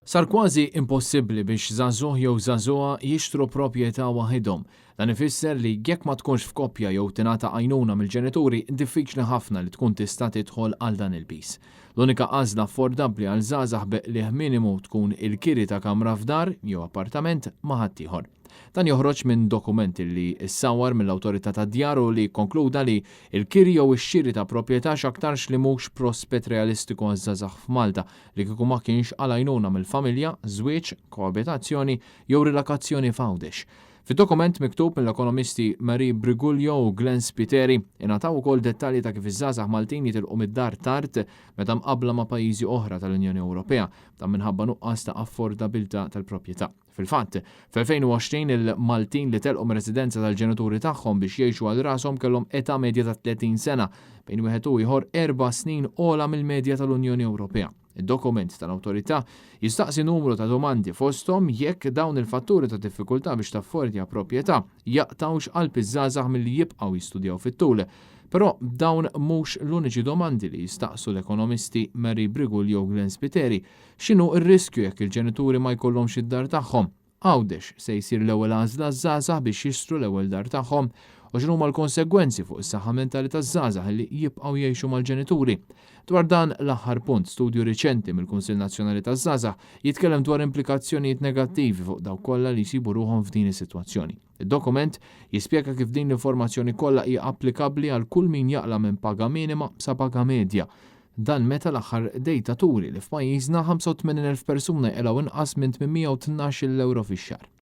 Sar kważi impossibbli biex żagħżugħ jew żagħżugħa jixtru proprjetà waħedhom. Dan ifisser li jekk ma tkunx f'koppja jew tingħata għajnuna mill-ġenituri, diffiċli ħafna li tkun tista' tidħol għal dan il-pis. L-unika għażla affordabbli għal żgħażagħ beqlieħ minimu tkun il-kiri ta' kamra f'dar jew appartament ma' ħadd ieħor. Dan joħroġ minn dokumenti li issawwar mill-Awtorità tad-Djar li konkluda li l-kiri jew ix-xiri ta' proprjetà x'aktarx li mhux prospett realistiku għaż-żgħażagħ f'Malta li kieku ma kienx għal għajnuna mill-familja, żwieġ, koabitazzjoni jew rilokazzjoni f'għawdex. Fid-dokument miktub mill-ekonomisti Marie Briguglio u Glenn Spiteri ingħataw ukoll dettalji ta' kif iż-żgħażagħ Maltin jitilqu mid-dar tard meta mqabbla ma' pajjiżi oħra tal-Unjoni Ewropea ta' minħabba nuqqas ta' affordabilità tal-proprjetà. Fil-fatt, fl-2020 il-Maltin li telqu residenza tal-ġenituri tagħhom biex jgħixu għal rashom kellhom età medja ta' 30 sena bejn wieħed u ieħor 4 snin ogħla mill-medja tal-Unjoni Ewropea. Id-dokument tal-Awtorità jistaqsi numru ta' domandi fosthom jekk dawn il-fatturi ta' diffikultà biex taffordja proprjetà jaqtawx qalb iż-żgħażagħ milli jibqgħu jistudjaw fit-tul. Però dawn mhux l-uniċi domandi li jistaqsu l-ekonomisti Marie Briguglio u Glenn Spiteri. X'inhu r-riskju jekk il-ġenituri ma jkollhomx id-dar tagħhom? Għawdex se jsir l-ewwel għażla żgħażagħ biex jixtru l-ewwel dar tagħhom u x'inhuma l-konsegwenzi fuq is-saħħa mentali taż-żgħażagħ li jibqgħu jgħixu mal-ġenituri. Dwar dan l-aħħar punt, studju riċenti mill-Kunsill Nazzjonali taż-Żgħażagħ jitkellem dwar implikazzjonijiet negattivi fuq dawk kollha li jsibu ruħhom f'din is-sitwazzjoni. Id-dokument jispjega kif din l-informazzjoni kollha hija applikabbli għal kull min jaqla minn paga minima sa paga medja. Dan meta l-aħħar dejta turi li f'pajjiżna 85,000 persuna jqilgħu inqas minn 812 euro fix-xahar.